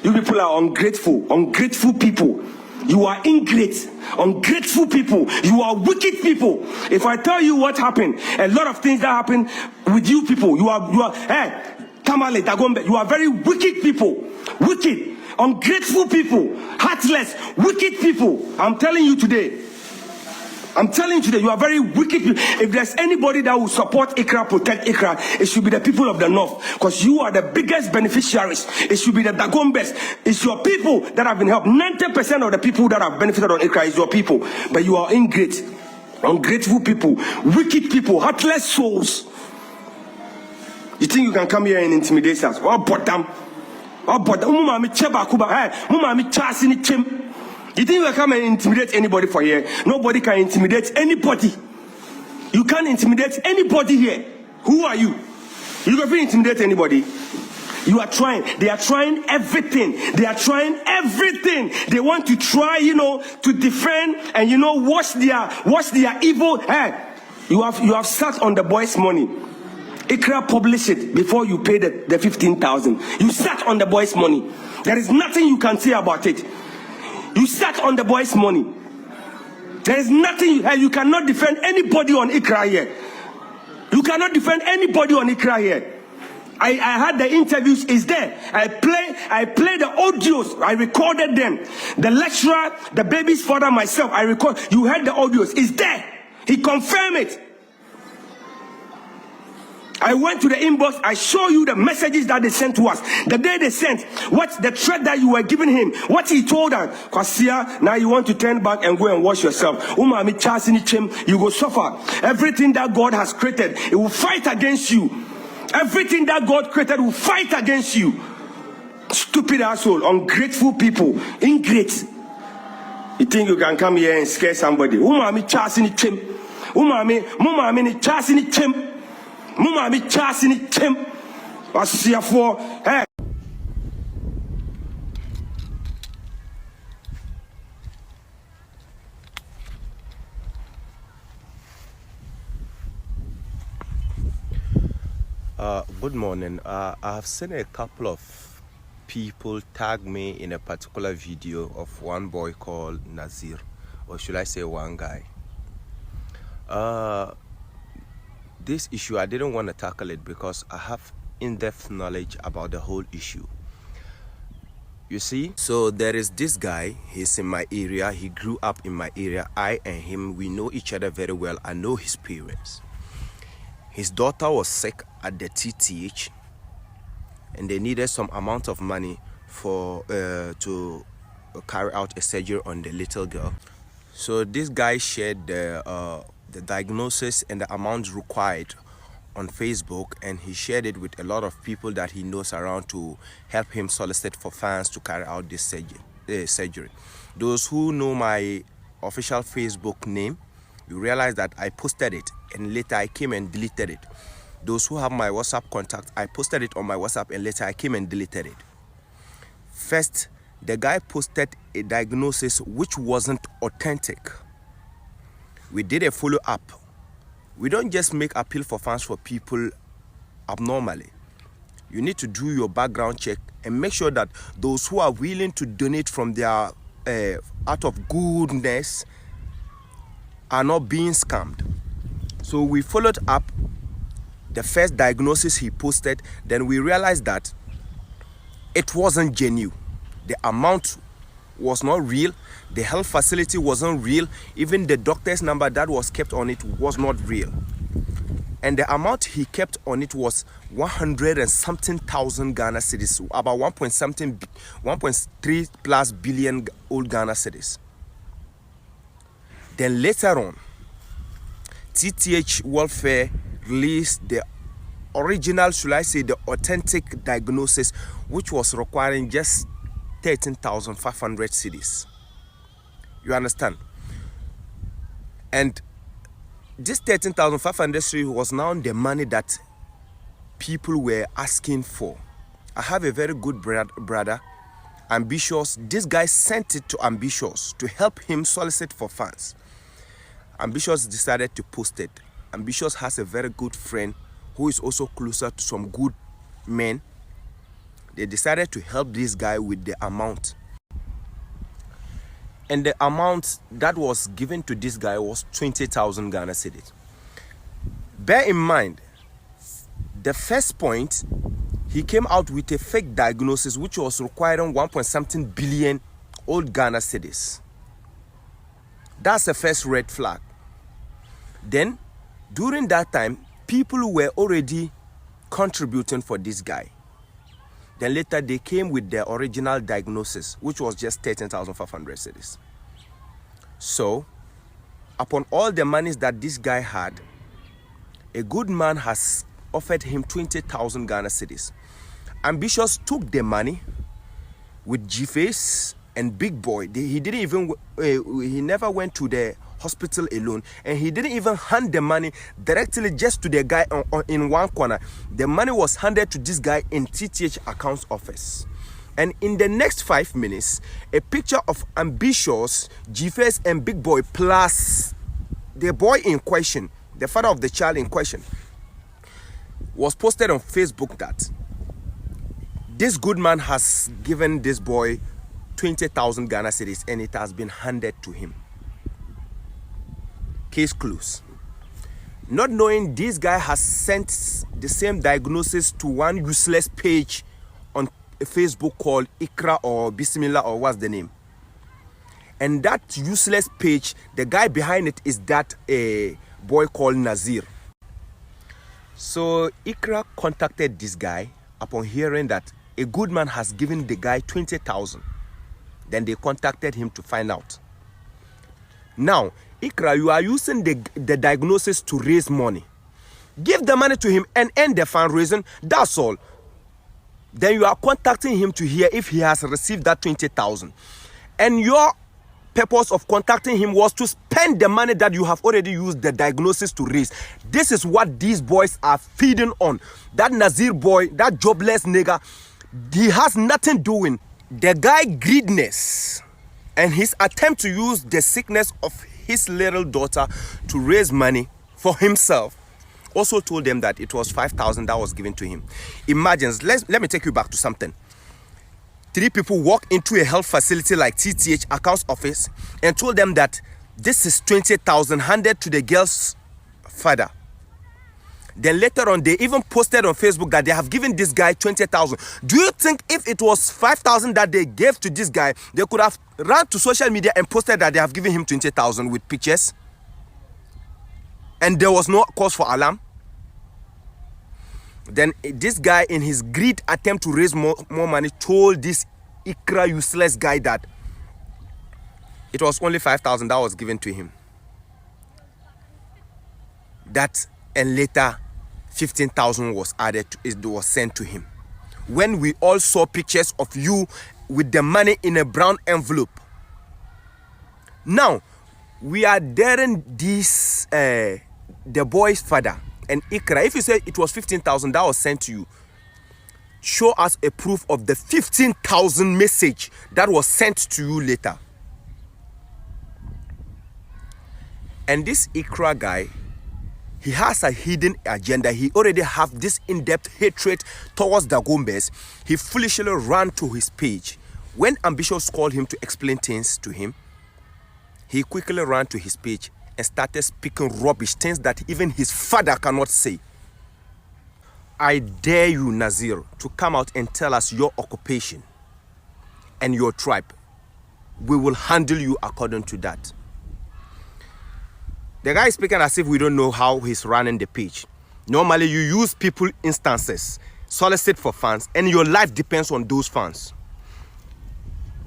You people are ungrateful people. You are ingrate, ungrateful people. You are wicked people. If I tell you what happened, a lot of things that happen with you people, you are, hey, Tamale, Dagombas, you are very wicked people. Wicked, ungrateful people, heartless, wicked people. I'm telling you today, you are very wicked people. If there's anybody that will support Iqra, protect Iqra, it should be the people of the north, because you are the biggest beneficiaries. It should be the Dagombas. It's your people that have been helped. 90% of the people that have benefited on Iqra is your people, but you are ingrate, ungrateful people, wicked people, heartless souls. You think you can come here and intimidate us? Oh, bottom. Oh, bottom. You think you can come and intimidate anybody for here? Nobody can intimidate anybody. You can't intimidate anybody here. Who are you? You can intimidate anybody. You are trying. They are trying everything. They are trying everything. They want to try, to defend and wash their evil. Hey, you have sat on the boy's money. Iqra published it before you paid the 15,000. You sat on the boy's money. There is nothing you can say about it. You sat on the boy's money. There is nothing. You cannot defend anybody on Iqra here. You cannot defend anybody on Iqra here. I had the interviews. Is there? I play the audios. I recorded them. The lecturer, the baby's father, myself. I record. You heard the audios. Is there? He confirmed it. I went to the inbox. I show you the messages that they sent to us. The day they sent, what the threat that you were giving him, what he told us. Kwasia, now you want to turn back and go and wash yourself. You go suffer. Everything that God has created, it will fight against you. Everything that God created will fight against you. Stupid asshole, ungrateful people, ingrate. You think you can come here and scare somebody? Umami chasing chim. Umami chasing chim. Mumami chasing chim. What's here for? Hey. Good morning. I have seen a couple of people tag me in a particular video of one boy called Nazir, or should I say one guy. This issue, I didn't want to tackle it because I have in-depth knowledge about the whole issue. You see, so there is this guy, he's in my area, he grew up in my area. I and him, we know each other very well. I know his parents. His daughter was sick at the TTH and they needed some amount of money for to carry out a surgery on the little girl. So this guy shared the diagnosis and the amount required on Facebook, and he shared it with a lot of people that he knows around to help him solicit for funds to carry out this surgery. Those who know my official Facebook name, you realize that I posted it and later I came and deleted it. Those who have my WhatsApp contact, I posted it on my WhatsApp and later I came and deleted it. First, the guy posted a diagnosis which wasn't authentic. We did a follow-up. We don't just make appeal for funds for people abnormally. You need to do your background check and make sure that those who are willing to donate from their out of goodness are not being scammed. So we followed up the first diagnosis he posted. Then we realized that it wasn't genuine. The amount was not real. The health facility wasn't real. Even the doctor's number that was kept on it was not real. And the amount he kept on it was 100 and something thousand Ghana cedis, about 1.3 plus billion old Ghana cedis. Then later on, TTH Welfare released the original, should I say, the authentic diagnosis, which was requiring just 13,500 cedis. You understand? And this 13,500 cedis was now the money that people were asking for. I have a very good brother, Ambitious. This guy sent it to Ambitious to help him solicit for funds. Ambitious decided to post it. Ambitious has a very good friend who is also closer to some good men. they decided to help this guy with the amount. And the amount that was given to this guy was 20,000 Ghana cedis. Bear in mind, the first point, he came out with a fake diagnosis which was requiring 1.something billion old Ghana cedis. That's the first red flag. Then, during that time, people were already contributing for this guy. Then later they came with their original diagnosis, which was just 13,500 cedis. So, upon all the monies that this guy had, a good man has offered him 20,000 Ghana cedis. Ambitious took the money with G-Face and Big Boy. He didn't even, he never went to the hospital alone, and he didn't even hand the money directly just to the guy in one corner. The money was handed to this guy in TTH accounts office. And in the next 5 minutes, a picture of Ambitious, G-Face and Big Boy plus the boy in question, the father of the child in question, was posted on Facebook that this good man has given this boy 20,000 Ghana cedis and it has been handed to him. Case closed. Not knowing this guy has sent the same diagnosis to one useless page on Facebook called Iqra or Bismillah or what's the name. And that useless page, the guy behind it is that a boy called Nazir. So Iqra contacted this guy upon hearing that a good man has given the guy 20,000. Then they contacted him to find out. Now, Iqra, you are using the diagnosis to raise money. Give the money to him and end the fundraising. That's all. Then you are contacting him to hear if he has received that 20,000. And your purpose of contacting him was to spend the money that you have already used the diagnosis to raise. This is what these boys are feeding on. That Nazir boy, that jobless nigger, he has nothing doing. The guy greediness and his attempt to use the sickness of his little daughter to raise money for himself also told them that it was 5,000 that was given to him. Imagine, let me take you back to something. 3 people walk into a health facility like TTH accounts office and told them that this is 20,000 handed to the girl's father. Then later on, they even posted on Facebook that they have given this guy 20,000. Do you think if it was 5,000 that they gave to this guy, they could have run to social media and posted that they have given him 20,000 with pictures? And there was no cause for alarm? Then this guy, in his greed attempt to raise more money, told this Iqra useless guy that it was only 5,000 that was given to him. That, and later 15,000 was added, it was sent to him. When we all saw pictures of you with the money in a brown envelope. Now, we are daring this, the boy's father and Iqra. If you say it was 15,000 that was sent to you, show us a proof of the 15,000 message that was sent to you later. And this Iqra guy, he has a hidden agenda. He already have this in-depth hatred towards Dagombas. He foolishly ran to his page. When Ambitious called him to explain things to him, he quickly ran to his page and started speaking rubbish, things that even his father cannot say. I dare you, Nazir, to come out and tell us your occupation and your tribe. We will handle you according to that. The guy is speaking as if we don't know how he's running the page. Normally, you use people instances, solicit for funds, and your life depends on those funds.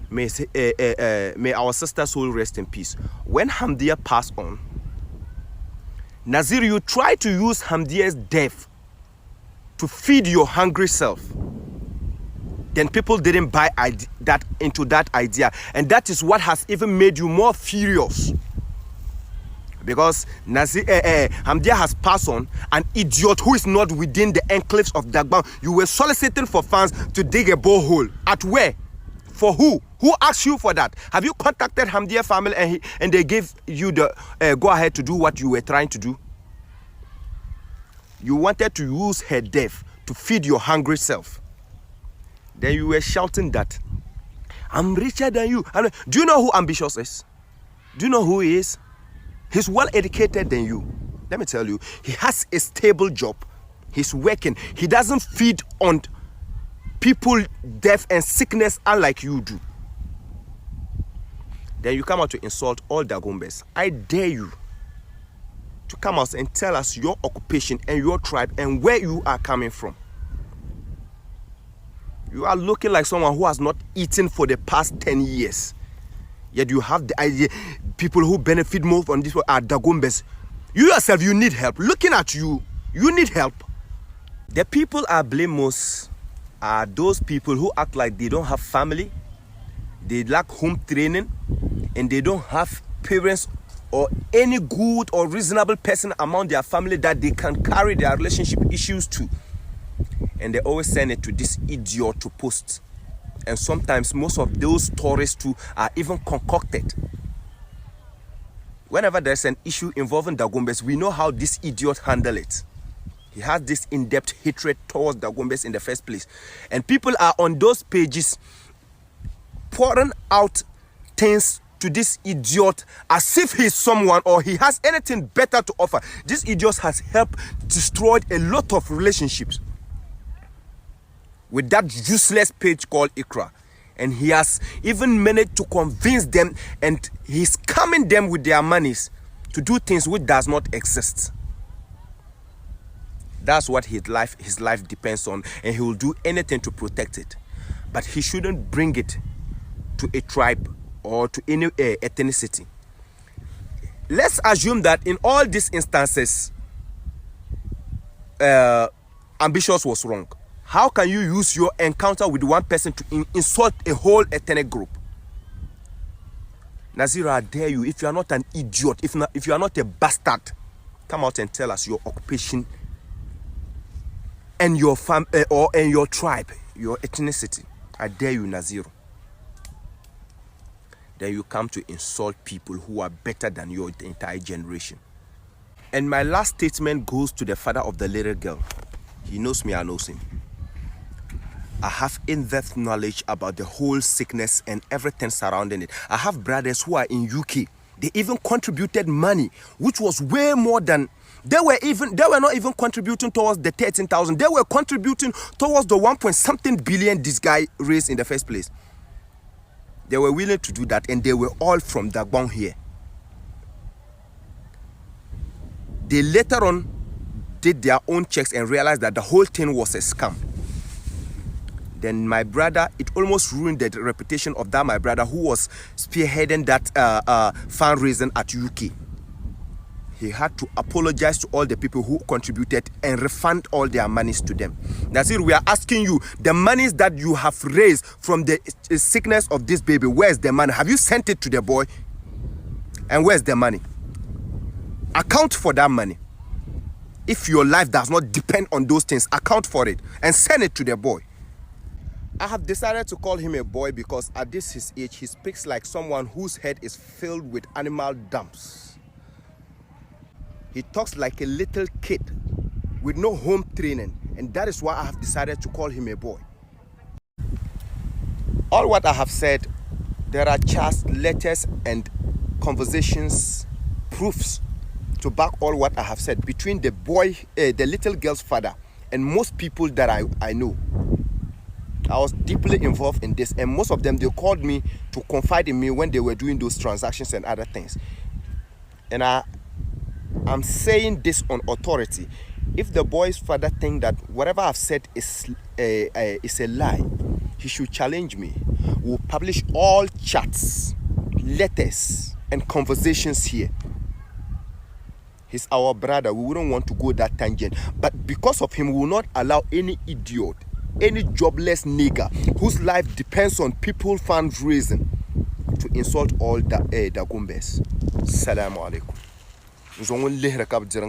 May our sister soul rest in peace. When Hamdia passed on, Nazir, you try to use Hamdia's death to feed your hungry self. Then people didn't buy into that idea, and that is what has even made you more furious. Because Hamdia has passed on, an idiot who is not within the enclaves of Dagombas. You were soliciting for funds to dig a borehole. At where? For who? Who asked you for that? Have you contacted Hamdia family and they gave you the go ahead to do what you were trying to do? You wanted to use her death to feed your hungry self. Then you were shouting that I'm richer than you. And do you know who Ambitious is? Do you know who he is? He's well educated than you. Let me tell you, he has a stable job. He's working. He doesn't feed on people, death and sickness unlike you do. Then you come out to insult all Dagombas. I dare you to come out and tell us your occupation and your tribe and where you are coming from. You are looking like someone who has not eaten for the past 10 years. Yet you have the idea people who benefit more from this are Dagombas. You yourself, you need help. Looking at you, you need help. The people are blameless are those people who act like they don't have family, they lack home training, and they don't have parents or any good or reasonable person among their family that they can carry their relationship issues to. And they always send it to this idiot to post. And sometimes most of those stories too are even concocted. Whenever there's an issue involving Dagombas, we know how this idiot handle it. He has this in-depth hatred towards Dagombas in the first place. And people are on those pages pouring out things to this idiot as if he's someone or he has anything better to offer. This idiot has helped destroy a lot of relationships with that useless page called Iqra. And he has even managed to convince them, and he's scamming them with their monies to do things which does not exist. That's what his life depends on, and he will do anything to protect it. But he shouldn't bring it to a tribe or to any ethnicity. Let's assume that in all these instances, Ambitious was wrong. How can you use your encounter with one person to insult a whole ethnic group? Nazir, I dare you, if you are not an idiot, if you are not a bastard, come out and tell us your occupation and your and your tribe, your ethnicity. I dare you, Nazir. Then you come to insult people who are better than your entire generation. And my last statement goes to the father of the little girl. He knows me, I know him. I have in-depth knowledge about the whole sickness and everything surrounding it. I have brothers who are in UK. They even contributed money, which was way more than they were not even contributing towards the 13,000. They were contributing towards the 1.something billion this guy raised in the first place. They were willing to do that, and they were all from Dagombas here. They later on did their own checks and realized that the whole thing was a scam. Then my brother, it almost ruined the reputation of that my brother who was spearheading that fundraising at UK. He had to apologize to all the people who contributed and refund all their monies to them. That's it. We are asking you, the monies that you have raised from the sickness of this baby, where's the money? Have you sent it to the boy? And where's the money? Account for that money. If your life does not depend on those things, account for it and send it to the boy. I have decided to call him a boy because at his age, he speaks like someone whose head is filled with animal dumps. He talks like a little kid with no home training, and that is why I have decided to call him a boy. All what I have said, there are chats, letters, and conversations, proofs to back all what I have said between the boy, the little girl's father, and most people that I know. I was deeply involved in this, and most of them, they called me to confide in me when they were doing those transactions and other things. And I'm saying this on authority. If the boy's father thinks that whatever I've said is a lie, he should challenge me. We'll publish all chats, letters, and conversations here. He's our brother. We wouldn't want to go that tangent. But because of him, we will not allow any idiot, any jobless nigger whose life depends on people fundraising to insult all the Dagombas. Assalamu alaikum. Nous allons lire le cap de